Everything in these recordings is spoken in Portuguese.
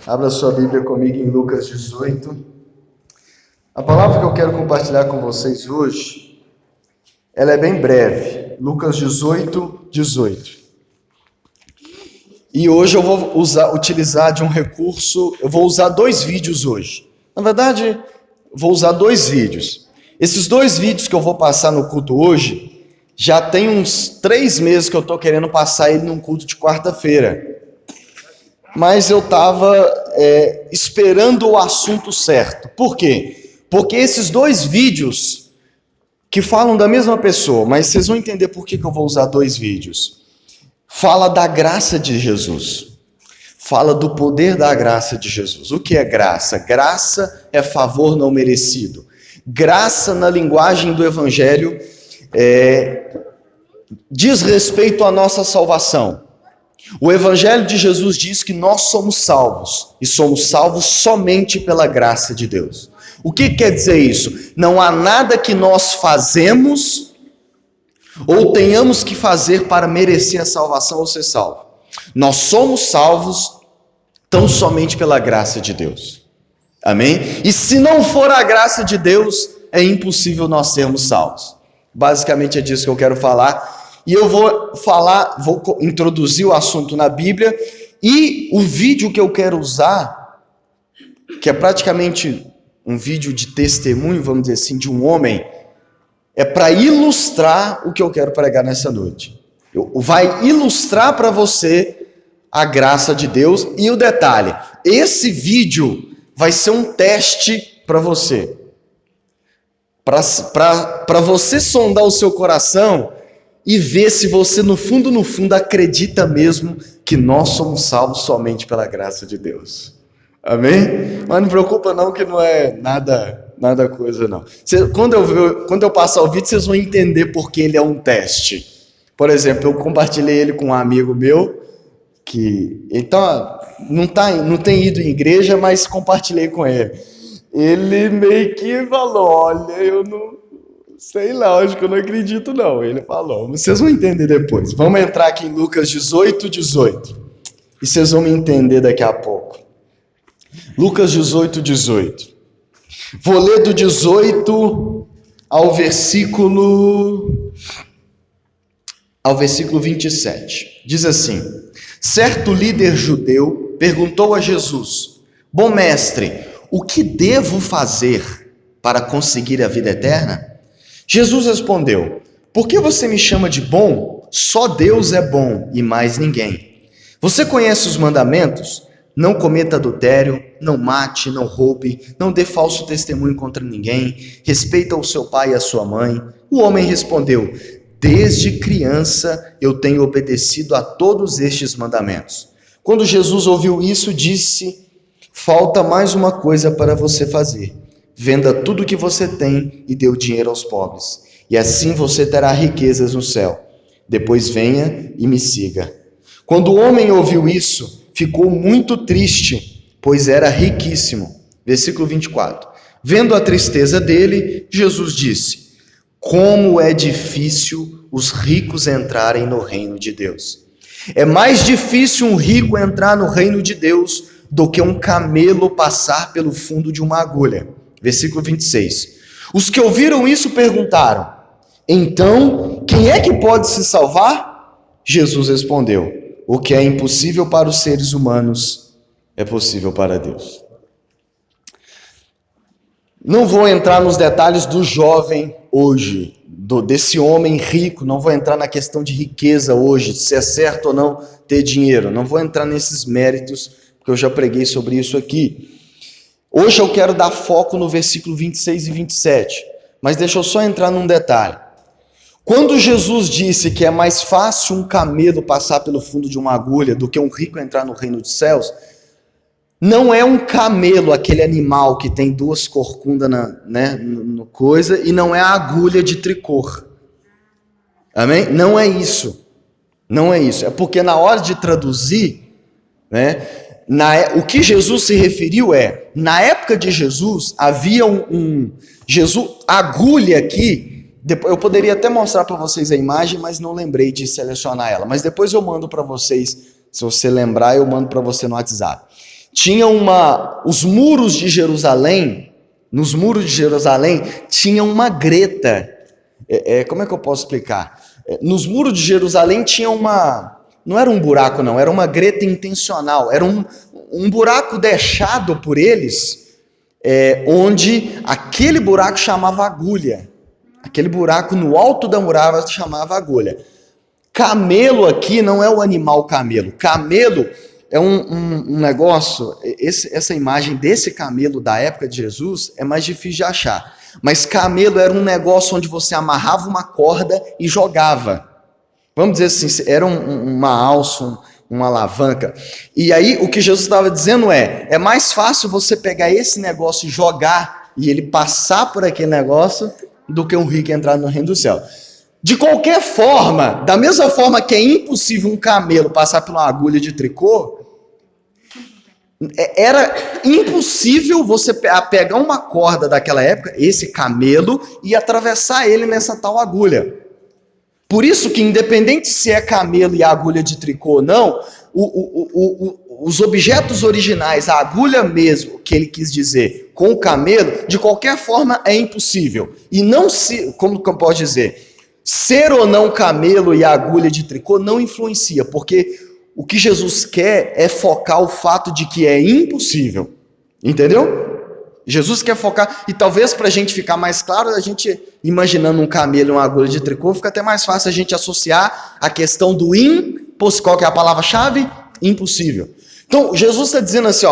Abra sua Bíblia comigo em Lucas 18. A palavra que eu quero compartilhar com vocês hoje, ela é bem breve. Lucas 18, 18. E hoje eu vou utilizar de um recurso, eu vou usar 2 vídeos hoje. Na verdade, vou usar 2 vídeos. Esses 2 vídeos que eu vou passar no culto hoje, já tem uns 3 meses que eu estou querendo passar ele num culto de quarta-feira. Mas eu estava esperando o assunto certo. Por quê? Porque esses 2 vídeos que falam da mesma pessoa, mas vocês vão entender por que eu vou usar 2 vídeos. Fala da graça de Jesus. Fala do poder da graça de Jesus. O que é graça? Graça é favor não merecido. Graça, na linguagem do Evangelho, diz respeito à nossa salvação. O Evangelho de Jesus diz que nós somos salvos, e somos salvos somente pela graça de Deus. O que quer dizer isso? Não há nada que nós fazemos ou tenhamos que fazer para merecer a salvação ou ser salvo. Nós somos salvos tão somente pela graça de Deus. Amém? E se não for a graça de Deus, é impossível nós sermos salvos. Basicamente é disso que eu quero falar. E eu vou introduzir o assunto na Bíblia, e o vídeo que eu quero usar, que é praticamente um vídeo de testemunho, vamos dizer assim, de um homem, é para ilustrar o que eu quero pregar nessa noite. Vai ilustrar para você a graça de Deus. E o detalhe, esse vídeo vai ser um teste para você. Para você sondar o seu coração e ver se você, no fundo, acredita mesmo que nós somos salvos somente pela graça de Deus. Amém? Mas não preocupa não, que não é nada coisa não. Quando eu passar o vídeo, vocês vão entender porque ele é um teste. Por exemplo, eu compartilhei ele com um amigo meu, que então não tem ido em igreja, mas compartilhei com ele. Ele meio que falou, olha, eu não sei lá, acho que eu não acredito não. Ele falou, vocês vão entender depois. Vamos entrar aqui em Lucas 18, 18. E vocês vão me entender daqui a pouco. Lucas 18, 18. Vou ler do 18 ao versículo 27. Diz assim: certo líder judeu perguntou a Jesus: bom mestre, o que devo fazer para conseguir a vida eterna? Jesus respondeu: por que você me chama de bom? Só Deus é bom e mais ninguém. Você conhece os mandamentos? Não cometa adultério, não mate, não roube, não dê falso testemunho contra ninguém, respeita o seu pai e a sua mãe. O homem respondeu: desde criança eu tenho obedecido a todos estes mandamentos. Quando Jesus ouviu isso, disse: falta mais uma coisa para você fazer. Venda tudo o que você tem e dê o dinheiro aos pobres, e assim você terá riquezas no céu. Depois venha e me siga. Quando o homem ouviu isso, ficou muito triste, pois era riquíssimo. Versículo 24. Vendo a tristeza dele, Jesus disse: como é difícil os ricos entrarem no reino de Deus. É mais difícil um rico entrar no reino de Deus do que um camelo passar pelo fundo de uma agulha. Versículo 26. Os que ouviram isso perguntaram: então, quem é que pode se salvar? Jesus respondeu: o que é impossível para os seres humanos é possível para Deus. Não vou entrar nos detalhes do jovem hoje, desse homem rico, não vou entrar na questão de riqueza hoje, se é certo ou não ter dinheiro, não vou entrar nesses méritos, porque eu já preguei sobre isso aqui. Hoje eu quero dar foco no versículo 26 e 27, mas deixa eu só entrar num detalhe. Quando Jesus disse que é mais fácil um camelo passar pelo fundo de uma agulha do que um rico entrar no reino dos céus, não é um camelo, aquele animal que tem 2 corcundas no coisa, e não é a agulha de tricô. Amém? Não é isso. Não é isso. É porque na hora de traduzir, o que Jesus se referiu na época de Jesus, havia agulha aqui. Eu poderia até mostrar para vocês a imagem, mas não lembrei de selecionar ela. Mas depois eu mando para vocês, se você lembrar, eu mando para você no WhatsApp. Tinha os muros de Jerusalém, nos muros de Jerusalém tinha uma greta. Como é que eu posso explicar? Nos muros de Jerusalém tinha não era um buraco não, era uma greta intencional, era um buraco deixado por eles, onde aquele buraco chamava agulha. Aquele buraco no alto da muralha chamava agulha. Camelo aqui não é o animal camelo. Camelo é um negócio, essa imagem desse camelo da época de Jesus é mais difícil de achar. Mas camelo era um negócio onde você amarrava uma corda e jogava. Vamos dizer assim, era uma alça, uma alavanca. E aí o que Jesus estava dizendo é mais fácil você pegar esse negócio e jogar e ele passar por aquele negócio do que um rico entrar no reino do céu. De qualquer forma, da mesma forma que é impossível um camelo passar por uma agulha de tricô, era impossível você pegar uma corda daquela época, esse camelo, e atravessar ele nessa tal agulha. Por isso que, independente se é camelo e agulha de tricô ou não, os objetos originais, a agulha mesmo, que ele quis dizer, com o camelo, de qualquer forma é impossível. E não se, como que eu posso dizer, ser ou não camelo e agulha de tricô não influencia, porque o que Jesus quer é focar o fato de que é impossível. Entendeu? Jesus quer focar, e talvez para a gente ficar mais claro, a gente imaginando um camelo e uma agulha de tricô, fica até mais fácil a gente associar a questão do impossível. Qual que é a palavra-chave? Impossível. Então, Jesus está dizendo assim,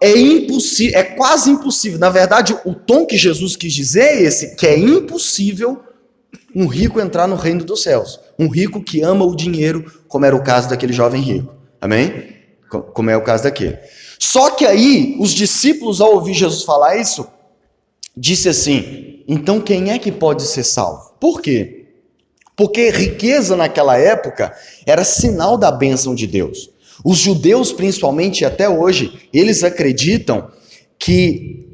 é impossível, é quase impossível. Na verdade, o tom que Jesus quis dizer é esse, que é impossível um rico entrar no reino dos céus. Um rico que ama o dinheiro, como era o caso daquele jovem rico. Amém? Como é o caso daquele. Só que aí, os discípulos, ao ouvir Jesus falar isso, disse assim, então quem é que pode ser salvo? Por quê? Porque riqueza naquela época era sinal da bênção de Deus. Os judeus, principalmente até hoje, eles acreditam que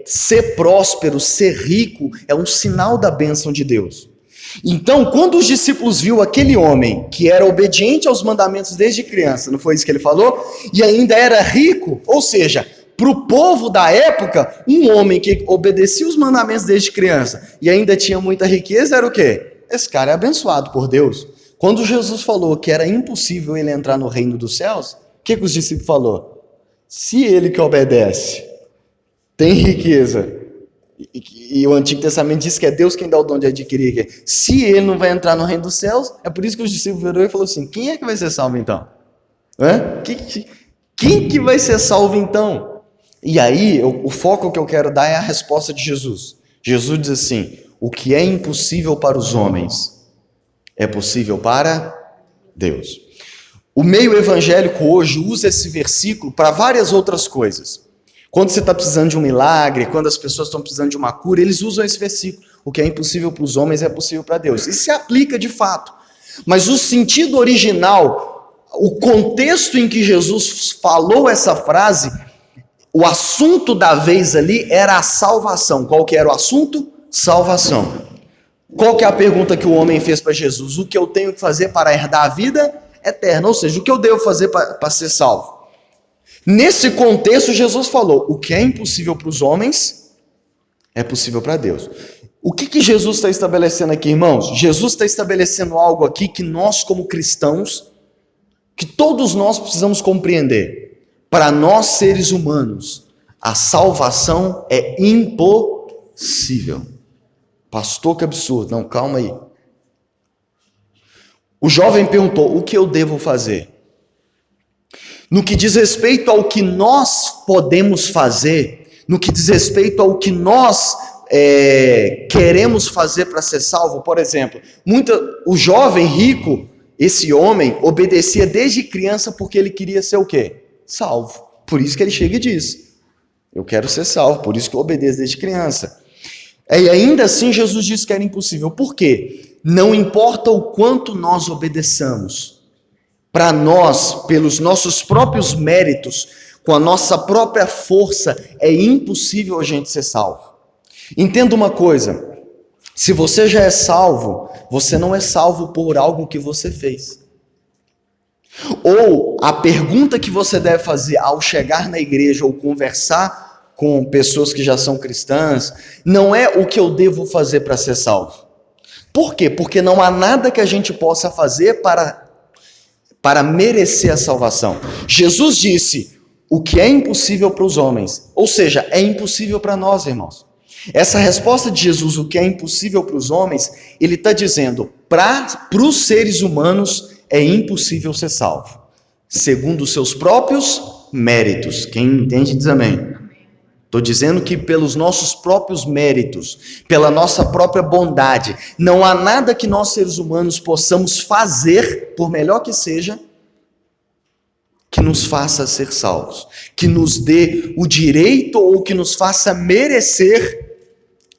ser próspero, ser rico, é um sinal da bênção de Deus. Então, quando os discípulos viram aquele homem que era obediente aos mandamentos desde criança, não foi isso que ele falou? E ainda era rico, ou seja, para o povo da época, um homem que obedecia os mandamentos desde criança e ainda tinha muita riqueza, era o quê? Esse cara é abençoado por Deus. Quando Jesus falou que era impossível ele entrar no reino dos céus, o que os discípulos falaram? Se ele que obedece tem riqueza, e o Antigo Testamento diz que é Deus quem dá o dom de adquirir riqueza, se ele não vai entrar no reino dos céus, é por isso que os discípulos viram e falaram assim, quem é que vai ser salvo então? Quem que vai ser salvo então? E aí, o foco que eu quero dar é a resposta de Jesus. Jesus diz assim, o que é impossível para os homens, é possível para Deus. O meio evangélico hoje usa esse versículo para várias outras coisas. Quando você está precisando de um milagre, quando as pessoas estão precisando de uma cura, eles usam esse versículo. O que é impossível para os homens é possível para Deus. Isso se aplica de fato. Mas o sentido original, o contexto em que Jesus falou essa frase, o assunto da vez ali era a salvação. Qual que era o assunto? Salvação. Qual que é a pergunta que o homem fez para Jesus? O que eu tenho que fazer para herdar a vida eterna? Ou seja, o que eu devo fazer para ser salvo? Nesse contexto, Jesus falou, o que é impossível para os homens, é possível para Deus. O que Jesus está estabelecendo aqui, irmãos? Jesus está estabelecendo algo aqui que nós, como cristãos, que todos nós precisamos compreender. Para nós, seres humanos, a salvação é impossível. Pastor, que absurdo. Não, calma aí. O jovem perguntou, o que eu devo fazer? No que diz respeito ao que nós podemos fazer, no que diz respeito ao que nós queremos fazer para ser salvo, por exemplo, o jovem rico, esse homem, obedecia desde criança porque ele queria ser o quê? Salvo. Por isso que ele chega e diz, eu quero ser salvo, por isso que eu obedeço desde criança. E ainda assim Jesus disse que era impossível. Por quê? Não importa o quanto nós obedeçamos, para nós, pelos nossos próprios méritos, com a nossa própria força, é impossível a gente ser salvo. Entenda uma coisa, se você já é salvo, você não é salvo por algo que você fez. Ou a pergunta que você deve fazer ao chegar na igreja ou conversar com pessoas que já são cristãs, não é o que eu devo fazer para ser salvo. Por quê? Porque não há nada que a gente possa fazer para merecer a salvação. Jesus disse: o que é impossível para os homens, ou seja, é impossível para nós, irmãos. Essa resposta de Jesus, o que é impossível para os homens, ele está dizendo, para os seres humanos é impossível ser salvo, segundo os seus próprios méritos. Quem entende diz amém. Estou dizendo que pelos nossos próprios méritos, pela nossa própria bondade, não há nada que nós seres humanos possamos fazer, por melhor que seja, que nos faça ser salvos, que nos dê o direito ou que nos faça merecer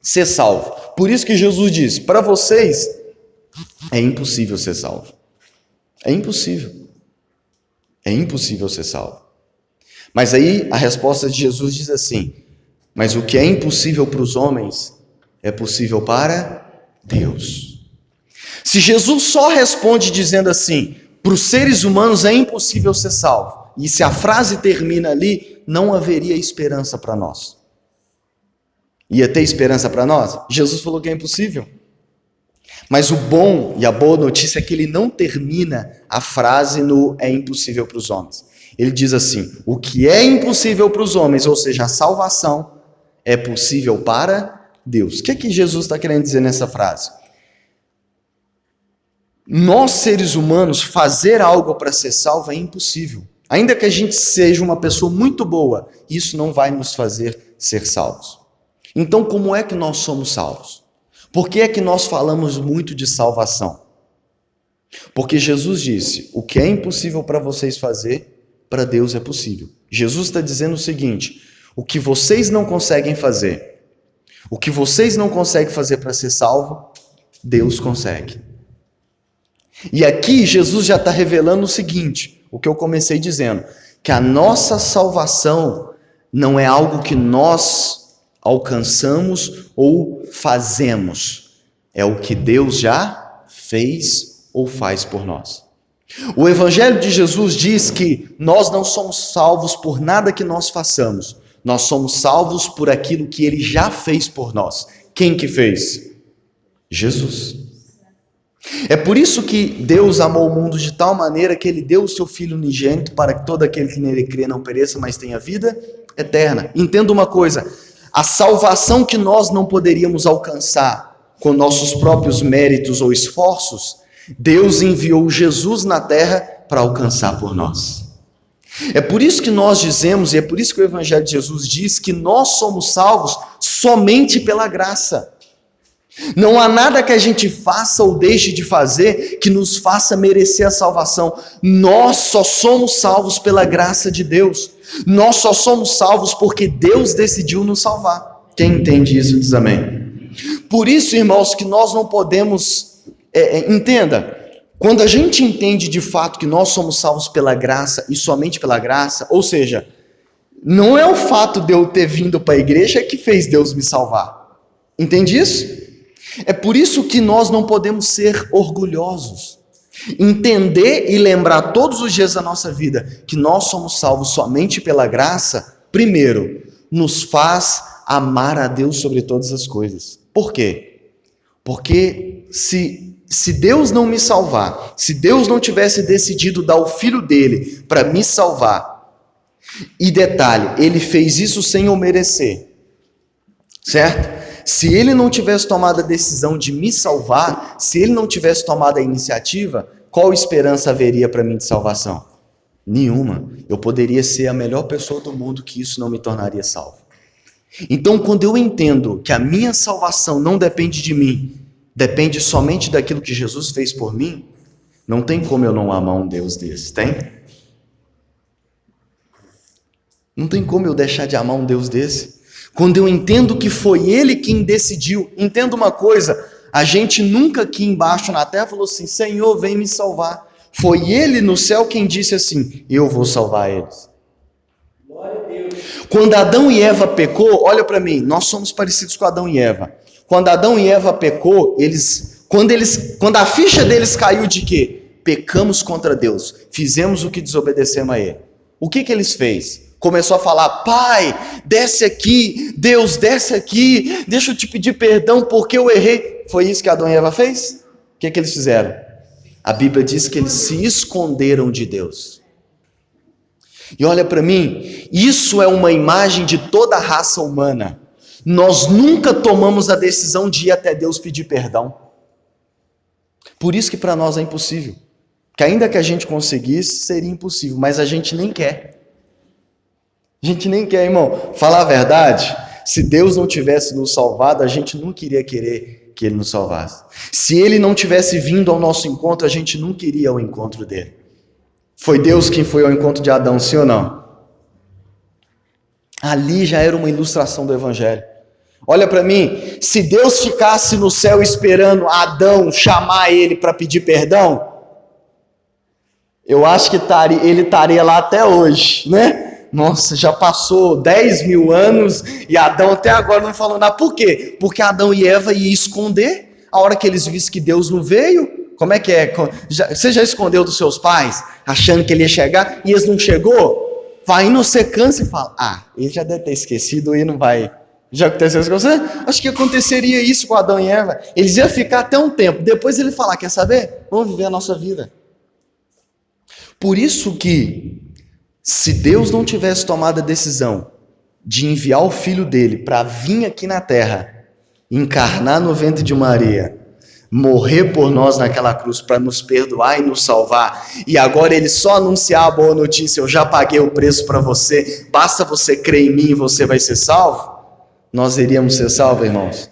ser salvo. Por isso que Jesus diz, para vocês é impossível ser salvo. É impossível. É impossível ser salvo. Mas aí a resposta de Jesus diz assim, mas o que é impossível para os homens é possível para Deus. Se Jesus só responde dizendo assim, para os seres humanos é impossível ser salvo, e se a frase termina ali, não haveria esperança para nós. Ia ter esperança para nós? Jesus falou que é impossível. Mas o bom e a boa notícia é que ele não termina a frase no é impossível para os homens. Ele diz assim, o que é impossível para os homens, ou seja, a salvação, é possível para Deus. O que é que Jesus está querendo dizer nessa frase? Nós, seres humanos, fazer algo para ser salvo é impossível. Ainda que a gente seja uma pessoa muito boa, isso não vai nos fazer ser salvos. Então, como é que nós somos salvos? Por que é que nós falamos muito de salvação? Porque Jesus disse, o que é impossível para vocês fazer, para Deus é possível. Jesus está dizendo o seguinte, o que vocês não conseguem fazer, o que vocês não conseguem fazer para ser salvo, Deus consegue. E aqui Jesus já está revelando o seguinte, o que eu comecei dizendo, que a nossa salvação não é algo que nós alcançamos ou fazemos, é o que Deus já fez ou faz por nós. O Evangelho de Jesus diz que nós não somos salvos por nada que nós façamos, nós somos salvos por aquilo que Ele já fez por nós. Quem que fez? Jesus. É por isso que Deus amou o mundo de tal maneira que Ele deu o seu Filho unigênito para que todo aquele que nele crê não pereça, mas tenha vida eterna. Entenda uma coisa, a salvação que nós não poderíamos alcançar com nossos próprios méritos ou esforços, Deus enviou Jesus na terra para alcançar por nós. É por isso que nós dizemos, e é por isso que o Evangelho de Jesus diz, que nós somos salvos somente pela graça. Não há nada que a gente faça ou deixe de fazer que nos faça merecer a salvação. Nós só somos salvos pela graça de Deus. Nós só somos salvos porque Deus decidiu nos salvar. Quem entende isso diz amém. Por isso, irmãos, que nós não podemos... entenda, quando a gente entende de fato que nós somos salvos pela graça e somente pela graça, ou seja, não é o fato de eu ter vindo para a igreja que fez Deus me salvar. Entende isso? É por isso que nós não podemos ser orgulhosos. Entender e lembrar todos os dias da nossa vida que nós somos salvos somente pela graça, primeiro, nos faz amar a Deus sobre todas as coisas. Por quê? Porque se Deus não me salvar, se Deus não tivesse decidido dar o Filho dele para me salvar, e detalhe, ele fez isso sem eu merecer, certo? Se ele não tivesse tomado a decisão de me salvar, se ele não tivesse tomado a iniciativa, qual esperança haveria para mim de salvação? Nenhuma. Eu poderia ser a melhor pessoa do mundo, que isso não me tornaria salvo. Então, quando eu entendo que a minha salvação não depende de mim, depende somente daquilo que Jesus fez por mim, não tem como eu não amar um Deus desse, tem? Não tem como eu deixar de amar um Deus desse. Quando eu entendo que foi Ele quem decidiu, entenda uma coisa, a gente nunca aqui embaixo na terra falou assim, Senhor, vem me salvar. Foi Ele no céu quem disse assim, eu vou salvar eles. Glória a Deus. Quando Adão e Eva pecou, olha para mim, nós somos parecidos com Adão e Eva. Quando Adão e Eva pecou, quando a ficha deles caiu de quê? pecamos contra Deus, fizemos o que desobedecemos a Ele. O que eles fez? Começou a falar: Pai, desce aqui, Deus, desce aqui, deixa eu te pedir perdão porque eu errei. Foi isso que Adão e Eva fez? O que eles fizeram? A Bíblia diz que eles se esconderam de Deus. E olha para mim, isso é uma imagem de toda a raça humana. Nós nunca tomamos a decisão de ir até Deus pedir perdão. Por isso que para nós é impossível. Que ainda que a gente conseguisse, seria impossível, mas a gente nem quer. A gente nem quer, irmão. Falar a verdade, se Deus não tivesse nos salvado, a gente nunca iria querer que Ele nos salvasse. Se Ele não tivesse vindo ao nosso encontro, a gente nunca iria ao encontro dele. Foi Deus quem foi ao encontro de Adão, sim ou não? Ali já era uma ilustração do Evangelho. Olha para mim, se Deus ficasse no céu esperando Adão chamar ele para pedir perdão, eu acho que ele estaria lá até hoje, né? Nossa, já passou 10 mil anos e Adão até agora não falou nada. Por quê? Porque Adão e Eva iam esconder a hora que eles vissem que Deus não veio. Como é que é? Você já escondeu dos seus pais, achando que ele ia chegar e eles não chegou? Vai indo, você cansa e fala: ele já deve ter esquecido e não vai. Já aconteceu isso com você? Acho que aconteceria isso com Adão e Eva. Eles iam ficar até um tempo. Depois ele falar: quer saber? Vamos viver a nossa vida. Por isso que, se Deus não tivesse tomado a decisão de enviar o Filho dele para vir aqui na terra, encarnar no ventre de Maria, morrer por nós naquela cruz para nos perdoar e nos salvar, e agora ele só anunciar a boa notícia: eu já paguei o preço para você, basta você crer em mim e você vai ser salvo, nós iríamos ser salvos, irmãos?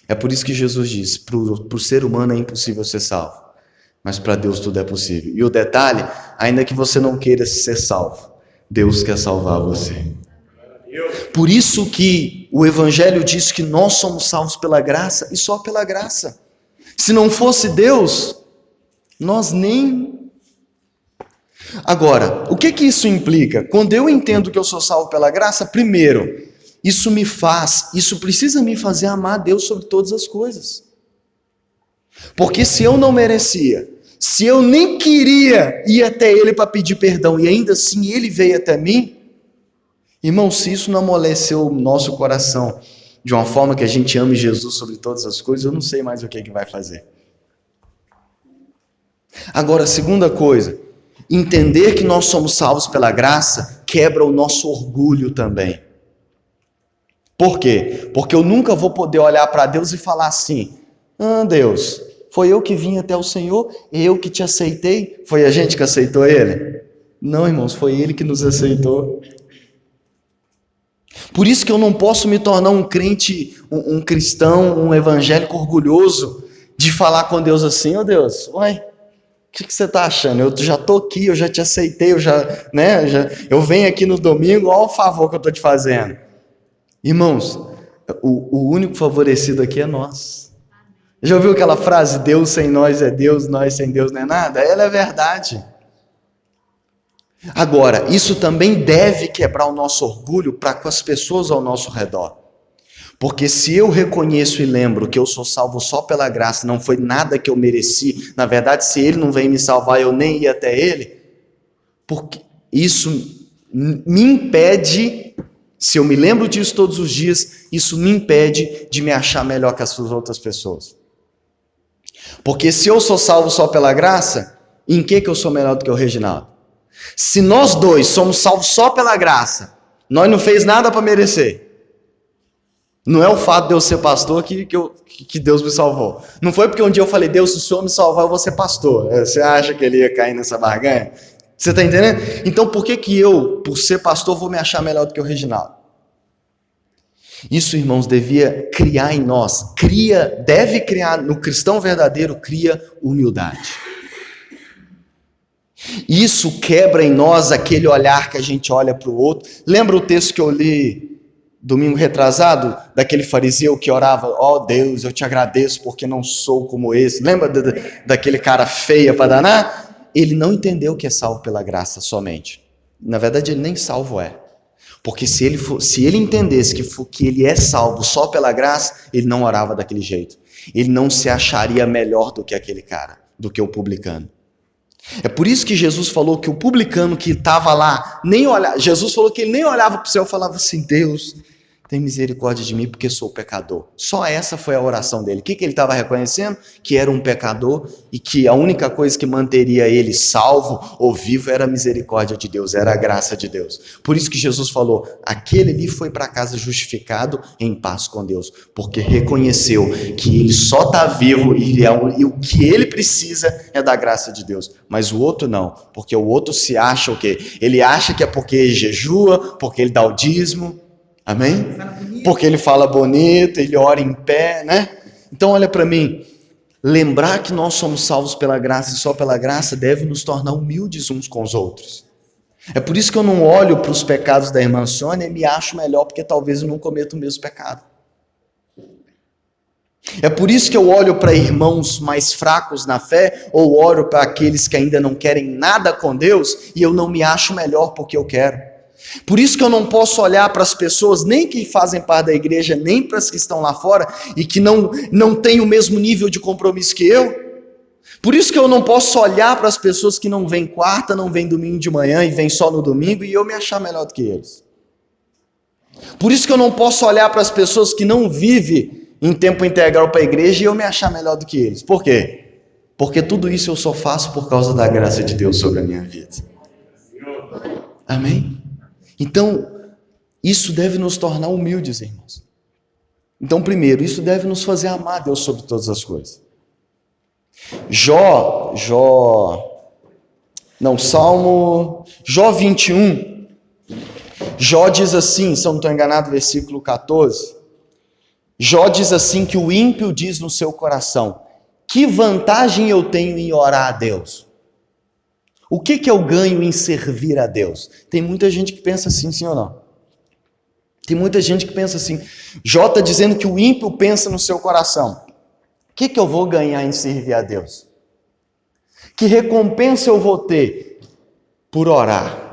É por isso que Jesus diz: para o ser humano é impossível ser salvo, mas para Deus tudo é possível. E o detalhe, ainda que você não queira ser salvo, Deus quer salvar você. Por isso que o Evangelho diz que nós somos salvos pela graça e só pela graça. Se não fosse Deus, nós nem... Agora, o que isso implica? Quando eu entendo que eu sou salvo pela graça, primeiro, isso precisa me fazer amar Deus sobre todas as coisas. Porque se eu não merecia, se eu nem queria ir até Ele para pedir perdão e ainda assim Ele veio até mim, irmão, se isso não amoleceu o nosso coração de uma forma que a gente ame Jesus sobre todas as coisas, eu não sei mais o que vai fazer. Agora, segunda coisa, entender que nós somos salvos pela graça quebra o nosso orgulho também. Por quê? Porque eu nunca vou poder olhar para Deus e falar assim: Deus, foi eu que vim até o Senhor, eu que te aceitei, foi a gente que aceitou Ele? Não, irmãos, foi Ele que nos aceitou. Por isso que eu não posso me tornar um crente, um cristão, um evangélico orgulhoso de falar com Deus assim: Deus, o que você está achando? Eu já estou aqui, eu já te aceitei, eu venho aqui no domingo, olha o favor que eu estou te fazendo. Irmãos, o único favorecido aqui é nós. Já ouviu aquela frase: Deus sem nós é Deus, nós sem Deus não é nada? Ela é verdade. Agora, isso também deve quebrar o nosso orgulho para com as pessoas ao nosso redor. Porque se eu reconheço e lembro que eu sou salvo só pela graça, não foi nada que eu mereci, na verdade, se Ele não vem me salvar, eu nem ia até Ele, porque isso me impede, se eu me lembro disso todos os dias, isso me impede de me achar melhor que as outras pessoas. Porque se eu sou salvo só pela graça, em que eu sou melhor do que o Reginaldo? Se nós dois somos salvos só pela graça, nós não fez nada para merecer. Não é o fato de eu ser pastor que Deus me salvou. Não foi porque um dia eu falei: Deus, se o Senhor me salvar, eu vou ser pastor. Você acha que ele ia cair nessa barganha? Você está entendendo? Então por que eu, por ser pastor, vou me achar melhor do que o Reginaldo? Isso, irmãos, devia criar em nós, deve criar no cristão verdadeiro, cria humildade. Isso quebra em nós aquele olhar que a gente olha para o outro. Lembra o texto que eu li domingo retrasado, daquele fariseu que orava: Deus, eu te agradeço porque não sou como esse. Lembra daquele cara feia para danar? Ele não entendeu que é salvo pela graça somente. Na verdade, ele nem salvo é. Porque se ele entendesse que ele é salvo só pela graça, ele não orava daquele jeito. Ele não se acharia melhor do que aquele cara, do que o publicano. É por isso que Jesus falou que o publicano que estava lá, nem olhava, Jesus falou que ele nem olhava para o céu e falava assim: Deus, tem misericórdia de mim porque sou pecador. Só essa foi a oração dele. O que ele estava reconhecendo? Que era um pecador e que a única coisa que manteria ele salvo ou vivo era a misericórdia de Deus, era a graça de Deus. Por isso que Jesus falou: aquele ali foi para casa justificado em paz com Deus, porque reconheceu que ele só está vivo e o que ele precisa é da graça de Deus. Mas o outro não, porque o outro se acha o quê? Ele acha que é porque ele jejua, porque ele dá o dízimo. Amém? Porque ele fala bonito, ele ora em pé, né? Então olha para mim, lembrar que nós somos salvos pela graça e só pela graça deve nos tornar humildes uns com os outros. É por isso que eu não olho para os pecados da irmã Sônia e me acho melhor porque talvez eu não cometa o mesmo pecado. É por isso que eu olho para irmãos mais fracos na fé ou olho para aqueles que ainda não querem nada com Deus e eu não me acho melhor porque eu quero. Por isso que eu não posso olhar para as pessoas, nem que fazem parte da igreja, nem para as que estão lá fora e que não têm o mesmo nível de compromisso que eu. Por isso que eu não posso olhar para as pessoas que não vêm quarta, não vêm domingo de manhã e vêm só no domingo e eu me achar melhor do que eles. Por isso que eu não posso olhar para as pessoas que não vivem em tempo integral para a igreja e eu me achar melhor do que eles. Por quê? Porque tudo isso eu só faço por causa da graça de Deus sobre a minha vida. Amém? Então, isso deve nos tornar humildes, irmãos. Então, primeiro, isso deve nos fazer amar Deus sobre todas as coisas. Jó 21, Jó diz assim, se eu não estou enganado, versículo 14, Jó diz assim que o ímpio diz no seu coração: que vantagem eu tenho em orar a Deus? O que eu ganho em servir a Deus? Tem muita gente que pensa assim, sim ou não? Tem muita gente que pensa assim. Jó está dizendo que o ímpio pensa no seu coração: o que eu vou ganhar em servir a Deus? Que recompensa eu vou ter por orar?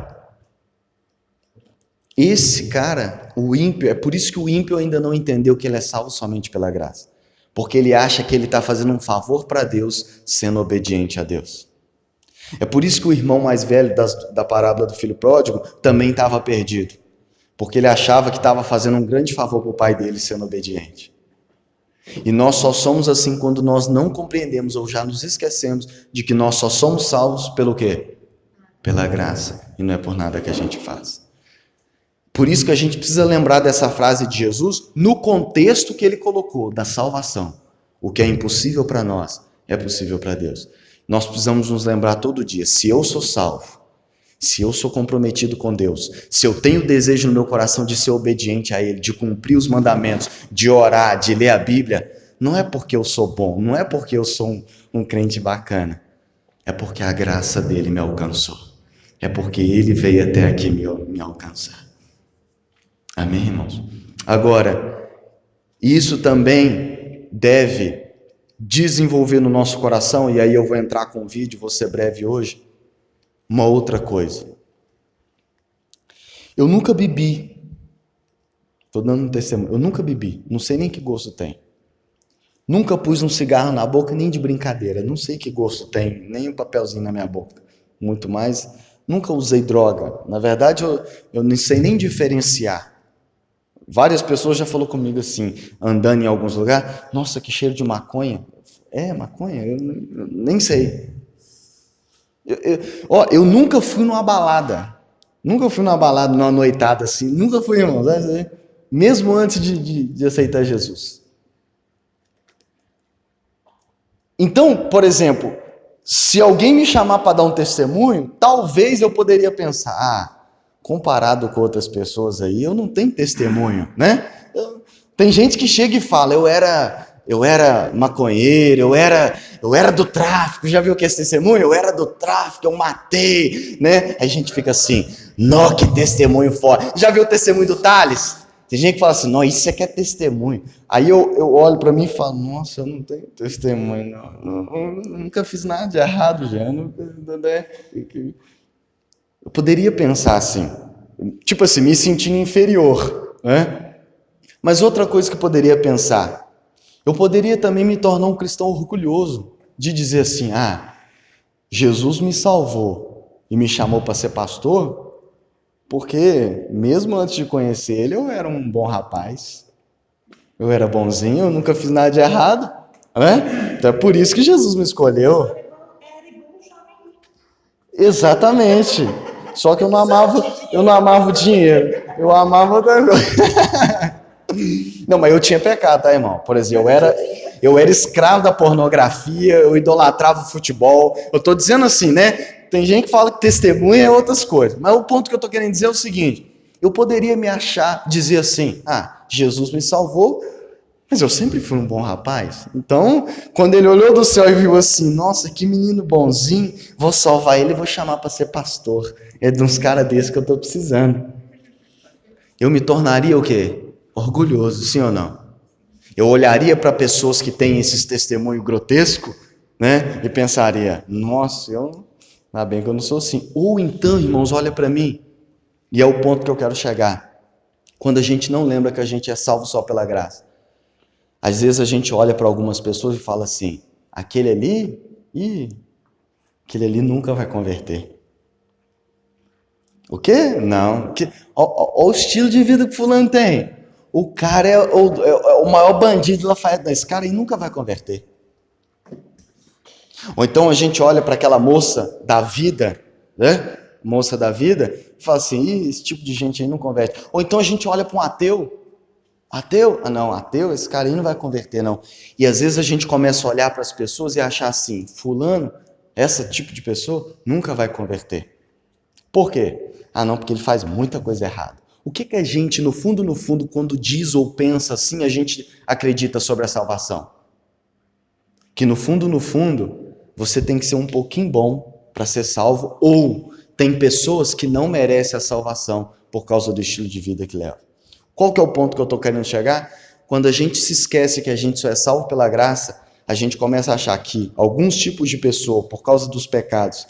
Esse cara, o ímpio, é por isso que o ímpio ainda não entendeu que ele é salvo somente pela graça. Porque ele acha que ele está fazendo um favor para Deus, sendo obediente a Deus. É por isso que o irmão mais velho da parábola do filho pródigo também estava perdido. Porque ele achava que estava fazendo um grande favor para o pai dele sendo obediente. E nós só somos assim quando nós não compreendemos ou já nos esquecemos de que nós só somos salvos pelo quê? Pela graça. E não é por nada que a gente faz. Por isso que a gente precisa lembrar dessa frase de Jesus no contexto que ele colocou, da salvação. O que é impossível para nós é possível para Deus. Nós precisamos nos lembrar todo dia: se eu sou salvo, se eu sou comprometido com Deus, se eu tenho desejo no meu coração de ser obediente a Ele, de cumprir os mandamentos, de orar, de ler a Bíblia, não é porque eu sou bom, não é porque eu sou um crente bacana, é porque a graça dele me alcançou, é porque Ele veio até aqui me alcançar. Amém, irmãos? Agora, isso também deve desenvolver no nosso coração, e aí eu vou entrar com um vídeo, vou ser breve hoje, uma outra coisa. Eu nunca bebi, estou dando um testemunho, eu nunca bebi, não sei nem que gosto tem. Nunca pus um cigarro na boca, nem de brincadeira, não sei que gosto tem, nem um papelzinho na minha boca, muito mais. Nunca usei droga, na verdade eu não sei nem diferenciar. Várias pessoas já falaram comigo assim, andando em alguns lugares: nossa, que cheiro de maconha. É, maconha? Eu nem sei. Eu nunca fui numa balada, numa noitada assim, nunca fui, irmão, mesmo antes de aceitar Jesus. Então, por exemplo, se alguém me chamar para dar um testemunho, talvez eu poderia pensar: comparado com outras pessoas aí, eu não tenho testemunho, né? Tem gente que chega e fala: eu era maconheiro, eu era do tráfico. Já viu que esse testemunho? Eu era do tráfico, eu matei, né? Aí a gente fica assim: nó, que testemunho forte. Já viu o testemunho do Thales? Tem gente que fala assim: não, isso aqui é testemunho. Aí eu olho para mim e falo: nossa, eu não tenho testemunho, não. Eu nunca fiz nada de errado, já. Eu poderia pensar assim, tipo assim, me sentindo inferior, né? Mas outra coisa que eu poderia pensar: eu poderia também me tornar um cristão orgulhoso, de dizer assim: Jesus me salvou e me chamou para ser pastor, porque mesmo antes de conhecer ele, eu era um bom rapaz. Eu era bonzinho, eu nunca fiz nada de errado, né? Então é por isso que Jesus me escolheu. Exatamente. Só que eu não amava o dinheiro. Eu amava outra coisa. Não, mas eu tinha pecado, tá, irmão? Por exemplo, eu era escravo da pornografia, eu idolatrava o futebol. Eu tô dizendo assim, né? Tem gente que fala que testemunha é outras coisas. Mas o ponto que eu tô querendo dizer é o seguinte: eu poderia me achar, dizer assim, Jesus me salvou, mas eu sempre fui um bom rapaz. Então, quando ele olhou do céu e viu assim, nossa, que menino bonzinho, vou salvar ele e vou chamar para ser pastor. É de uns caras desses que eu tô precisando. Eu me tornaria o quê? Orgulhoso, sim ou não? Eu olharia para pessoas que têm esses testemunhos grotescos, né? E pensaria, nossa, ainda bem que eu não sou assim. Ou então, irmãos, olha para mim, e é o ponto que eu quero chegar. Quando a gente não lembra que a gente é salvo só pela graça. Às vezes a gente olha para algumas pessoas e fala assim, aquele ali nunca vai converter. O quê? Não. Olha o estilo de vida que fulano tem. O cara é o maior bandido lá, esse cara aí nunca vai converter. Ou então a gente olha para aquela moça da vida, né? Moça da vida, e fala assim, esse tipo de gente aí não converte. Ou então a gente olha para um ateu. Ateu? Não, ateu, esse cara aí não vai converter, não. E às vezes a gente começa a olhar para as pessoas e achar assim, fulano, esse tipo de pessoa nunca vai converter. Por quê? Não, porque ele faz muita coisa errada. O que a gente, no fundo, quando diz ou pensa assim, a gente acredita sobre a salvação? Que no fundo, você tem que ser um pouquinho bom para ser salvo, ou tem pessoas que não merecem a salvação por causa do estilo de vida que levam. Qual que é o ponto que eu estou querendo chegar? Quando a gente se esquece que a gente só é salvo pela graça, a gente começa a achar que alguns tipos de pessoa, por causa dos pecados,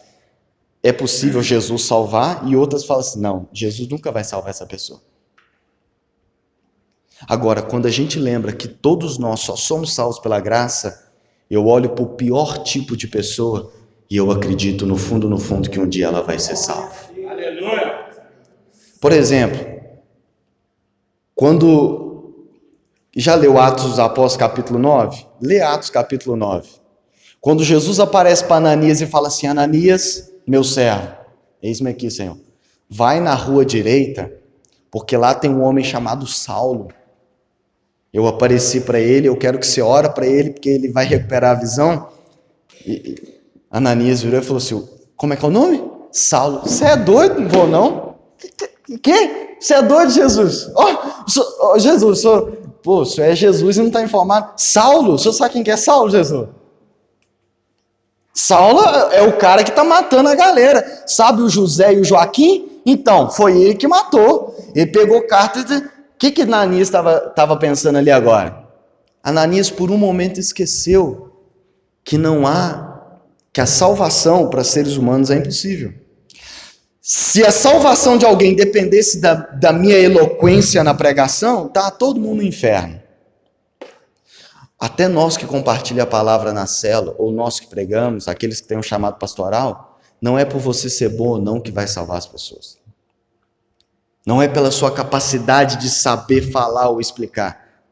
é possível Jesus salvar, e outras falam assim, não, Jesus nunca vai salvar essa pessoa. Agora, quando a gente lembra que todos nós só somos salvos pela graça, eu olho para o pior tipo de pessoa e eu acredito no fundo, que um dia ela vai ser salva. Aleluia! Por exemplo, quando já leu Atos dos Apóstolos capítulo 9? Lê Atos capítulo 9. Quando Jesus aparece para Ananias e fala assim, Ananias, meu servo, eis-me aqui, Senhor, vai na rua direita, porque lá tem um homem chamado Saulo. Eu apareci para ele, eu quero que você ore para ele, porque ele vai recuperar a visão. E Ananias virou e falou assim, como é que é o nome? Saulo. Você é doido? Não vou não. Que? Você é doido, Jesus? Jesus, o senhor é Jesus e não está informado. Saulo, o senhor sabe quem que é Saulo, Jesus? Saulo é o cara que está matando a galera. Sabe o José e o Joaquim? Então, foi ele que matou. Ele pegou carta e... O que Ananias estava pensando ali agora? Ananias, por um momento, esqueceu que a salvação para seres humanos é impossível. Se a salvação de alguém dependesse da minha eloquência na pregação, tá todo mundo no inferno. Até nós que compartilhamos a palavra na célula, ou nós que pregamos, aqueles que têm um chamado pastoral, não é por você ser bom ou não que vai salvar as pessoas. Não é pela sua capacidade de saber falar ou explicar.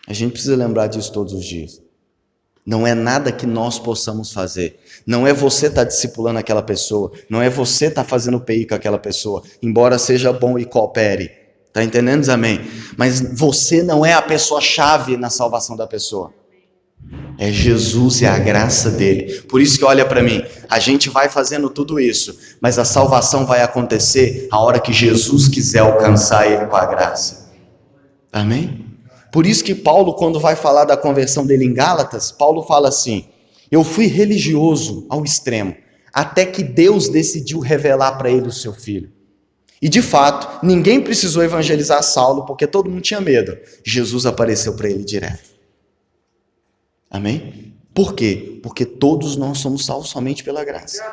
A gente precisa lembrar disso todos os dias. Não é nada que nós possamos fazer. Não é você estar discipulando aquela pessoa. Não é você estar fazendo PI com aquela pessoa. Embora seja bom e coopere. Está entendendo, amém? Mas você não é a pessoa-chave na salvação da pessoa. É Jesus e a graça dele. Por isso que olha para mim. A gente vai fazendo tudo isso. Mas a salvação vai acontecer a hora que Jesus quiser alcançar ele com a graça. Amém? Por isso que Paulo, quando vai falar da conversão dele em Gálatas, Paulo fala assim, eu fui religioso ao extremo, até que Deus decidiu revelar para ele o seu filho. E de fato, ninguém precisou evangelizar Saulo, porque todo mundo tinha medo. Jesus apareceu para ele direto. Amém? Por quê? Porque todos nós somos salvos somente pela graça.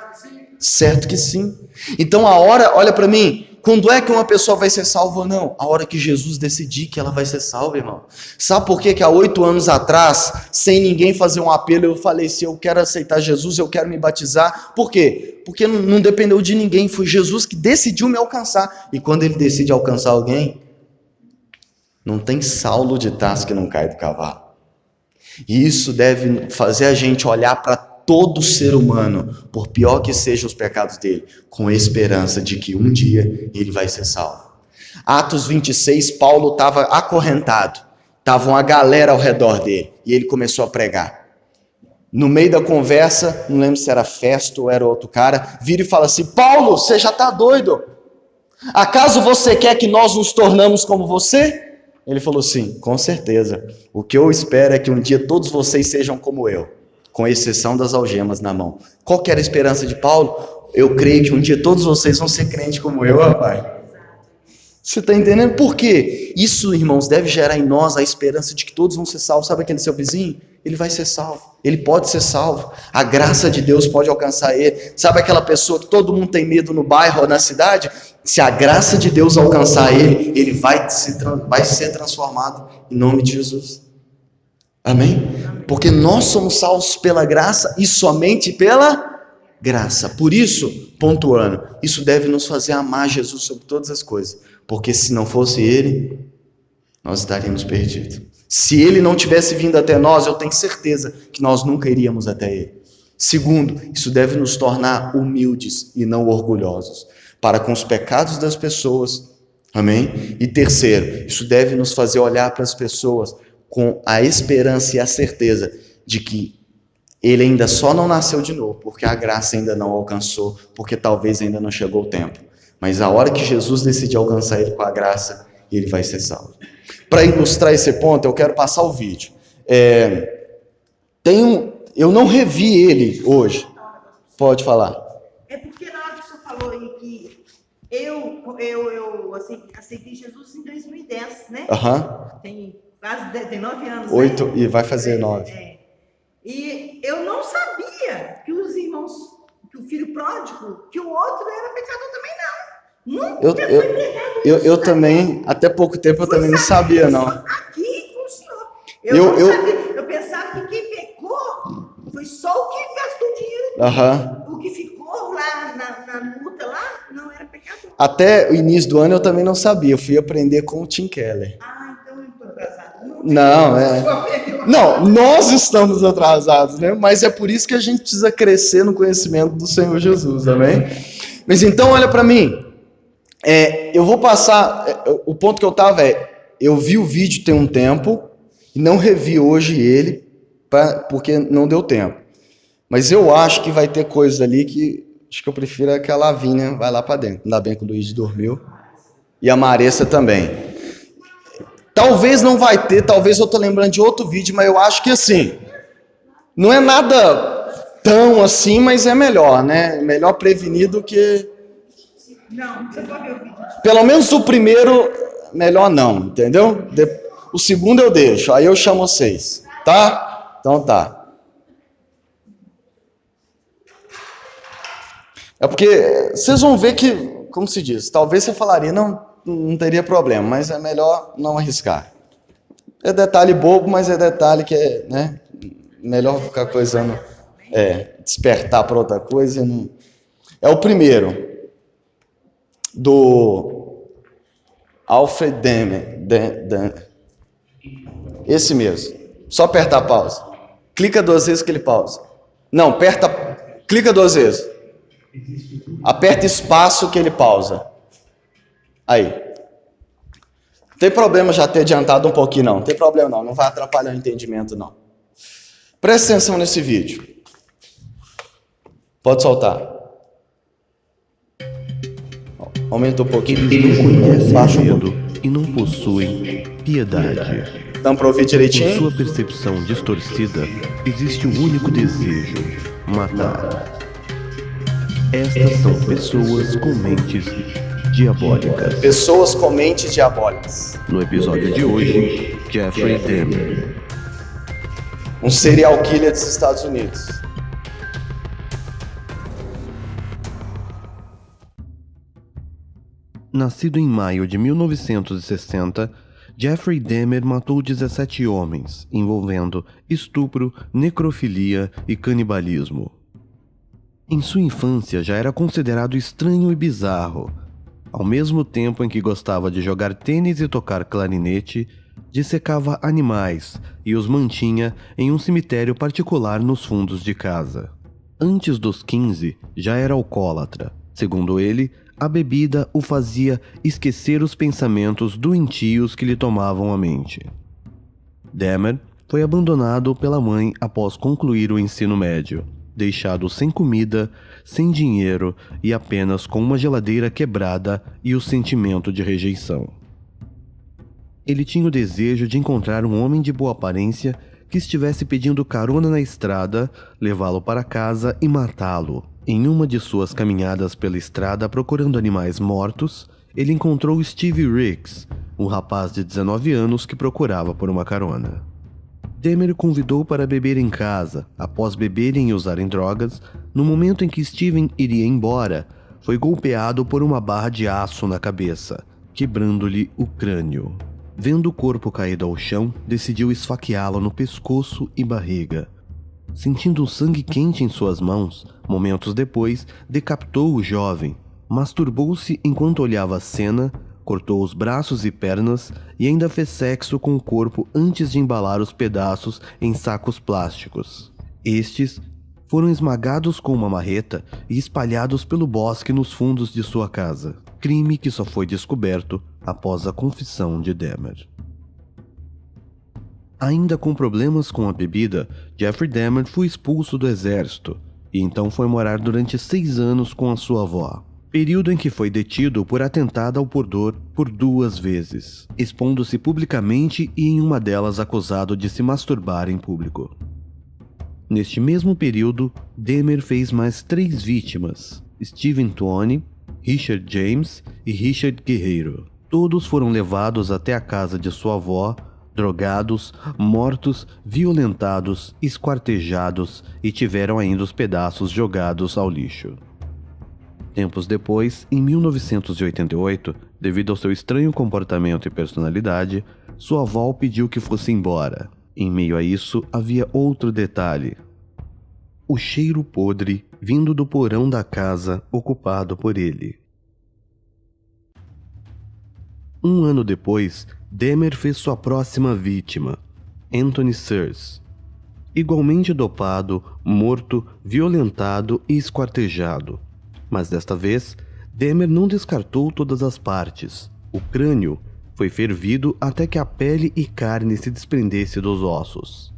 Certo que sim. Então a hora, olha para mim, Quando é que uma pessoa vai ser salva ou não? A hora que Jesus decidir que ela vai ser salva, irmão. Sabe por que há 8 anos atrás, sem ninguém fazer um apelo, eu falei assim, eu quero aceitar Jesus, eu quero me batizar? Por quê? Porque não dependeu de ninguém, foi Jesus que decidiu me alcançar. E quando ele decide alcançar alguém, não tem Saulo de Tarso que não cai do cavalo. E isso deve fazer a gente olhar para todo ser humano, por pior que sejam os pecados dele, com a esperança de que um dia ele vai ser salvo. Atos 26, Paulo estava acorrentado, estava uma galera ao redor dele, e ele começou a pregar. No meio da conversa, não lembro se era Festo ou era outro cara, vira e fala assim, Paulo, você já está doido? Acaso você quer que nós nos tornamos como você? Ele falou assim, com certeza, o que eu espero é que um dia todos vocês sejam como eu, com exceção das algemas na mão. Qual que era a esperança de Paulo? Eu creio que um dia todos vocês vão ser crentes como eu, rapaz. Você está entendendo? Por quê? Isso, irmãos, deve gerar em nós a esperança de que todos vão ser salvos. Sabe aquele seu vizinho? Ele vai ser salvo. Ele pode ser salvo. A graça de Deus pode alcançar ele. Sabe aquela pessoa que todo mundo tem medo no bairro ou na cidade? Se a graça de Deus alcançar ele, ele vai ser transformado em nome de Jesus. Amém? Porque nós somos salvos pela graça e somente pela graça. Por isso, pontuando, isso deve nos fazer amar Jesus sobre todas as coisas. Porque se não fosse ele, nós estaríamos perdidos. Se ele não tivesse vindo até nós, eu tenho certeza que nós nunca iríamos até ele. Segundo, isso deve nos tornar humildes e não orgulhosos, para com os pecados das pessoas. Amém? E terceiro, isso deve nos fazer olhar para as pessoas com a esperança e a certeza de que ele ainda só não nasceu de novo, porque a graça ainda não alcançou, porque talvez ainda não chegou o tempo. Mas a hora que Jesus decidir alcançar ele com a graça, ele vai ser salvo. Para ilustrar esse ponto, eu quero passar o vídeo. Eu não revi ele hoje. Pode falar. É porque na hora que o senhor falou aí que eu aceitei Jesus em 2010, né? Tem quase 9 anos. 8 né? E vai fazer 9. E eu não sabia que os irmãos, que o filho pródigo, que o outro era pecador também, não. Nunca foi pregado eu também, até pouco tempo, eu também não sabia, não. Aqui com o senhor. Eu pensava que quem pecou foi só o que gastou dinheiro. O que ficou lá na multa lá não era pecador. Até o início do ano eu também não sabia. Eu fui aprender com o Tim Keller. Então eu estou atrasado. Não, nós estamos atrasados, né? Mas é por isso que a gente precisa crescer no conhecimento do Senhor Jesus, amém? Mas então, olha para mim. Eu vou passar. O ponto que eu estava eu vi o vídeo tem um tempo e não revi hoje ele, porque não deu tempo. Mas eu acho que vai ter coisas ali que acho que eu prefiro que a Lavínia vai lá para dentro. Ainda bem que o Luiz dormiu. E a Maressa também. Talvez não vai ter, talvez eu tô lembrando de outro vídeo, mas eu acho que assim, não é nada tão assim, mas é melhor, né? Melhor prevenir do que... Não, você pode ver o vídeo. Pelo menos o primeiro, melhor não, entendeu? O segundo eu deixo, aí eu chamo vocês, tá? Então tá. É porque vocês vão ver que, como se diz, talvez você falaria, não teria problema, mas é melhor não arriscar. É detalhe bobo, mas é detalhe que é, né? Melhor ficar coisando, despertar para outra coisa. Não... É o primeiro, do Alfred Demer. Esse mesmo. Só apertar a pausa. Clica 2 vezes que ele pausa. Não, clica 2 vezes. Aperta espaço que ele pausa. Aí. Não tem problema já ter adiantado um pouquinho, não. Não tem problema, não. Não vai atrapalhar o entendimento, não. Presta atenção nesse vídeo. Pode soltar. Aumenta um pouquinho. Eles não conhecem medo e não possuem piedade. Dá para ouvir direitinho? Em sua percepção distorcida, existe um único desejo: matar. Estas são pessoas com mentes diabólicas. Pessoas com mentes diabólicas. No episódio de hoje, Jeffrey Dahmer, um serial killer dos Estados Unidos. nascido em maio de 1960, Jeffrey Dahmer matou 17 homens, envolvendo estupro, necrofilia e canibalismo. Em sua infância já era considerado estranho e bizarro. Ao mesmo tempo em que gostava de jogar tênis e tocar clarinete, dissecava animais e os mantinha em um cemitério particular nos fundos de casa. Antes dos 15, já era alcoólatra. Segundo ele, a bebida o fazia esquecer os pensamentos doentios que lhe tomavam a mente. Dahmer foi abandonado pela mãe após concluir o ensino médio, deixado sem comida, sem dinheiro e apenas com uma geladeira quebrada e o sentimento de rejeição. Ele tinha o desejo de encontrar um homem de boa aparência que estivesse pedindo carona na estrada, levá-lo para casa e matá-lo. Em uma de suas caminhadas pela estrada procurando animais mortos, ele encontrou Steve Riggs, um rapaz de 19 anos que procurava por uma carona. Dahmer o convidou para beber em casa. Após beberem e usarem drogas, no momento em que Steven iria embora, foi golpeado por uma barra de aço na cabeça, quebrando-lhe o crânio. Vendo o corpo caído ao chão, decidiu esfaqueá-lo no pescoço e barriga. Sentindo o sangue quente em suas mãos, momentos depois, decapitou o jovem, masturbou-se enquanto olhava a cena, cortou os braços e pernas e ainda fez sexo com o corpo antes de embalar os pedaços em sacos plásticos. Estes foram esmagados com uma marreta e espalhados pelo bosque nos fundos de sua casa, crime que só foi descoberto após a confissão de Dahmer. Ainda com problemas com a bebida, Jeffrey Dahmer foi expulso do exército e então foi morar durante 6 anos com a sua avó, período em que foi detido por atentado ao pudor por 2 vezes, expondo-se publicamente e em uma delas acusado de se masturbar em público. Neste mesmo período, Dahmer fez mais 3 vítimas: Steven Tuoni, Richard James e Richard Guerreiro. Todos foram levados até a casa de sua avó, drogados, mortos, violentados, esquartejados e tiveram ainda os pedaços jogados ao lixo. Tempos depois, em 1988, devido ao seu estranho comportamento e personalidade, sua avó pediu que fosse embora. Em meio a isso, havia outro detalhe: o cheiro podre vindo do porão da casa ocupado por ele. 1 ano depois, Dahmer fez sua próxima vítima, Anthony Sears. Igualmente dopado, morto, violentado e esquartejado. Mas desta vez, Dahmer não descartou todas as partes. O crânio foi fervido até que a pele e carne se desprendesse dos ossos.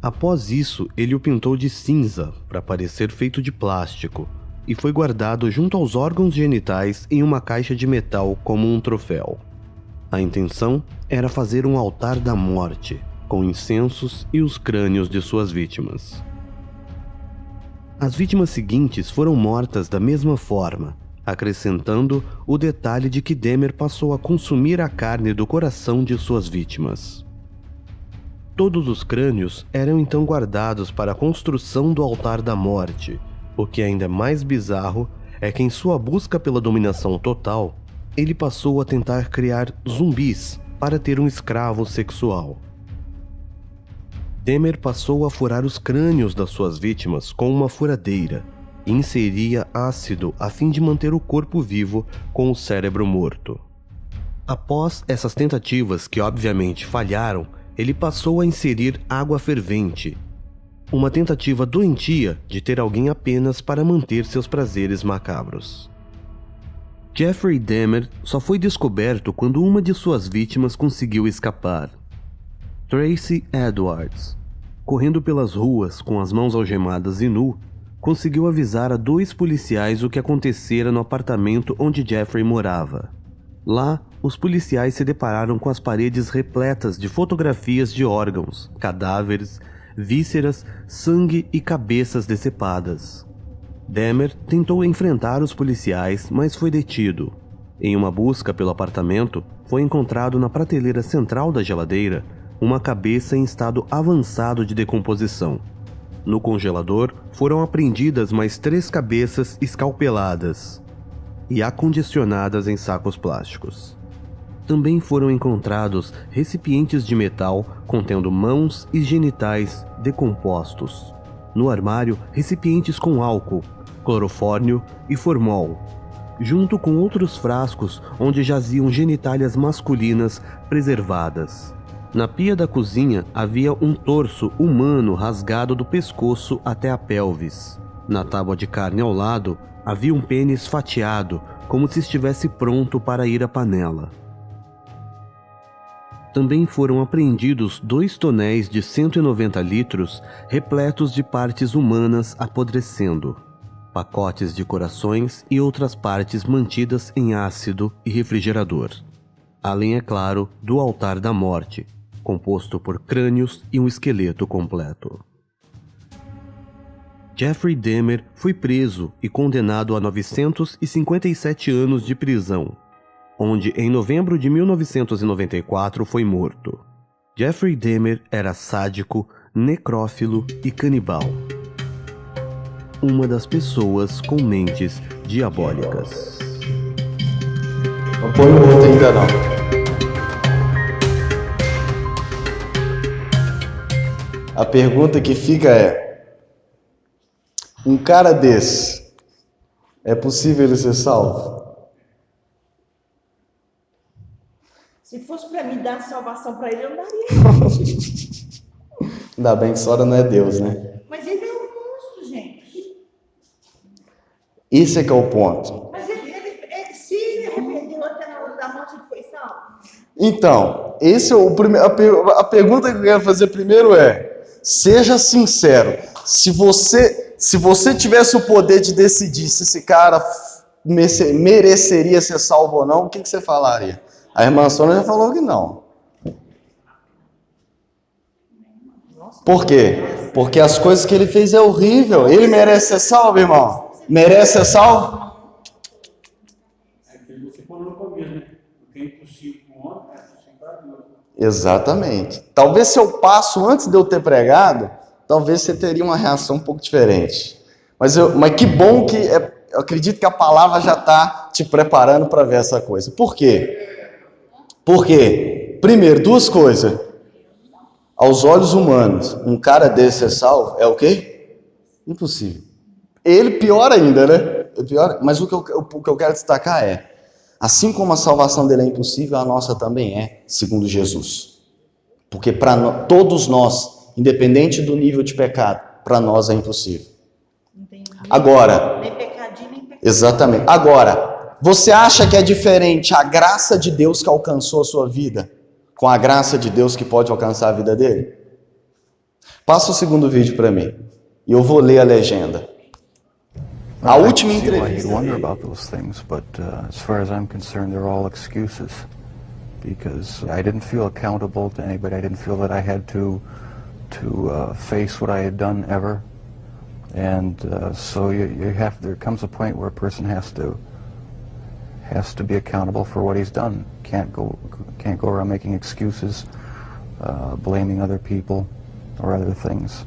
Após isso, ele o pintou de cinza para parecer feito de plástico e foi guardado junto aos órgãos genitais em uma caixa de metal como um troféu. A intenção era fazer um altar da morte, com incensos e os crânios de suas vítimas. As vítimas seguintes foram mortas da mesma forma, acrescentando o detalhe de que Dahmer passou a consumir a carne do coração de suas vítimas. Todos os crânios eram então guardados para a construção do altar da morte. O que ainda é mais bizarro é que em sua busca pela dominação total, ele passou a tentar criar zumbis para ter um escravo sexual. Dahmer passou a furar os crânios das suas vítimas com uma furadeira e inseria ácido a fim de manter o corpo vivo com o cérebro morto. Após essas tentativas, que obviamente falharam, ele passou a inserir água fervente, uma tentativa doentia de ter alguém apenas para manter seus prazeres macabros. Jeffrey Dahmer só foi descoberto quando uma de suas vítimas conseguiu escapar. Tracy Edwards, correndo pelas ruas com as mãos algemadas e nu, conseguiu avisar a 2 policiais o que acontecera no apartamento onde Jeffrey morava. Lá, os policiais se depararam com as paredes repletas de fotografias de órgãos, cadáveres, vísceras, sangue e cabeças decepadas. Dahmer tentou enfrentar os policiais, mas foi detido. Em uma busca pelo apartamento, foi encontrado na prateleira central da geladeira uma cabeça em estado avançado de decomposição. No congelador, foram apreendidas mais 3 cabeças escalpeladas. e acondicionadas em sacos plásticos. Também foram encontrados recipientes de metal contendo mãos e genitais decompostos. No armário, recipientes com álcool, clorofórmio e formol, junto com outros frascos onde jaziam genitálias masculinas preservadas. Na pia da cozinha havia um torso humano rasgado do pescoço até a pelvis. Na tábua de carne ao lado havia um pênis fatiado, como se estivesse pronto para ir à panela. Também foram apreendidos 2 tonéis de 190 litros repletos de partes humanas apodrecendo, pacotes de corações e outras partes mantidas em ácido e refrigerador. Além, é claro, do altar da morte, composto por crânios e um esqueleto completo. Jeffrey Dahmer foi preso e condenado a 957 anos de prisão, onde em novembro de 1994 foi morto. Jeffrey Dahmer era sádico, necrófilo e canibal. Uma das pessoas com mentes diabólicas. Não põe o outro ainda não. A pergunta que fica é: um cara desse, é possível ele ser salvo? Se fosse para me dar salvação para ele, eu daria. Ainda bem que Sora não é Deus, né? Mas ele é um monstro, gente. Esse é que é o ponto. Mas se ele arrependeu até na hora da morte, ele foi salvo? Então, esse é o primeiro. A pergunta que eu quero fazer primeiro é: seja sincero. Se você tivesse o poder de decidir se esse cara mereceria ser salvo ou não, o que você falaria? A irmã Sônia já falou que não. Por quê? Porque as coisas que ele fez é horrível. Ele merece ser salvo, irmão? Merece ser salvo? Você falou no começo, né? O que é impossível com o homem é possível para Deus. Exatamente. Talvez se eu passo antes de eu ter pregado, talvez você teria uma reação um pouco diferente. Mas que bom que eu acredito que a palavra já está te preparando para ver essa coisa. Por quê? Porque, primeiro, 2 coisas. Aos olhos humanos, um cara desse é salvo, é o quê? Impossível. Ele pior ainda, né? Pior, mas o que eu quero destacar é: assim como a salvação dele é impossível, a nossa também é, segundo Jesus. Porque para todos nós, independente do nível de pecado, para nós é impossível. Entendi. Agora, Nem pecadinho, nem pecadinho. exatamente. Agora, você acha que é diferente a graça de Deus que alcançou a sua vida com a graça de Deus que pode alcançar a vida dele? Passa o segundo vídeo para mim e eu vou ler a legenda. A última entrevista. I wonder about those things, but as far as I'm concerned, they're all excuses, because I didn't feel accountable to anybody. I didn't feel that I had to face what I had done ever, and so there comes a point where a person has to be accountable for what he's done. Can't go around making excuses, blaming other people or other things.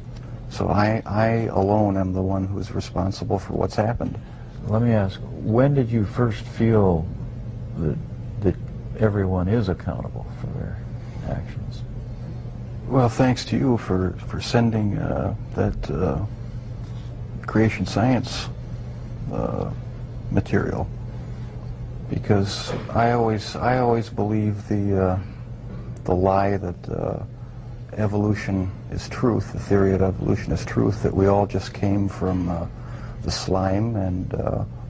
So I alone am the one who's responsible for what's happened. Let me ask, when did you first feel that everyone is accountable for their actions? Well, thanks to you for sending that creation science material, because I always believe the lie that evolution is truth, the theory of evolution is truth, that we all just came from the slime, and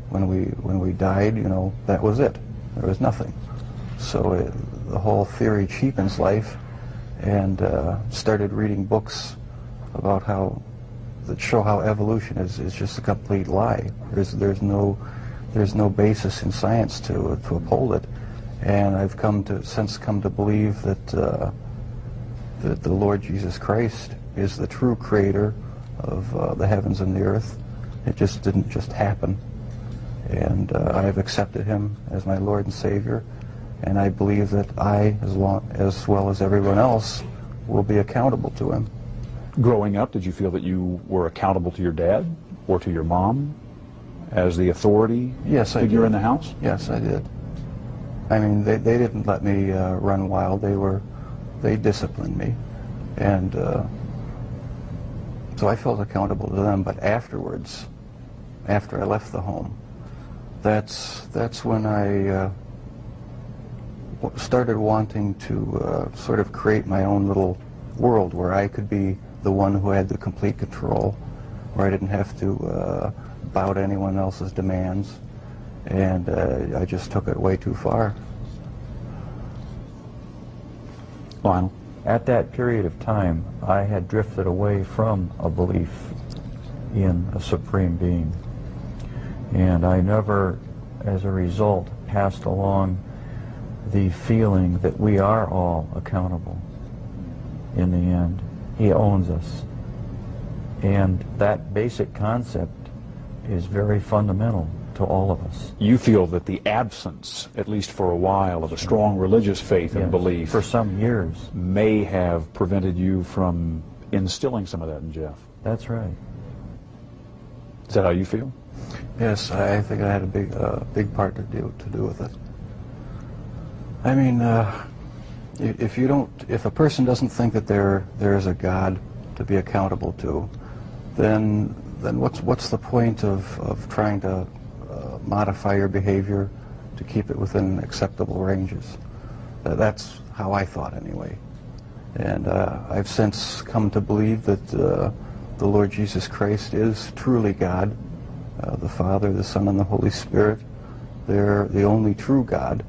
when we died, that was it. There was nothing. So the whole theory cheapens life, and started reading books about that show how evolution is just a complete lie. There's no basis in science to uphold it, and I've since come to believe that the Lord Jesus Christ is the true creator of the heavens and the earth. It just didn't just happen, and I've accepted Him as my Lord and Savior, and I believe that I, as well as everyone else, will be accountable to Him. Growing up, did you feel that you were accountable to your dad or to your mom? as the authority Yes, I figure did. in the house? Yes, I did. I mean, they didn't let me run wild. They disciplined me, and so I felt accountable to them. But afterwards, after I left the home, that's when I started wanting to sort of create my own little world where I could be the one who had the complete control, where I didn't have to bow to anyone else's demands, and I just took it way too far. Lionel? At that period of time, I had drifted away from a belief in a supreme being. And I never, as a result, passed along the feeling that we are all accountable in the end. He owns us. And that basic concept is very fundamental to all of us. You feel that the absence, at least for a while, of a strong religious faith and Yes, belief for some years. may have prevented you from instilling some of that in Jeff. That's right. Is that how you feel? Yes, I think I had a big part to do with it. I mean, if a person doesn't think that there is a God to be accountable to, then what's the point of trying to modify your behavior to keep it within acceptable ranges? That's how I thought anyway. And I've since come to believe that the Lord Jesus Christ is truly God, the Father, the Son, and the Holy Spirit. They're the only true God.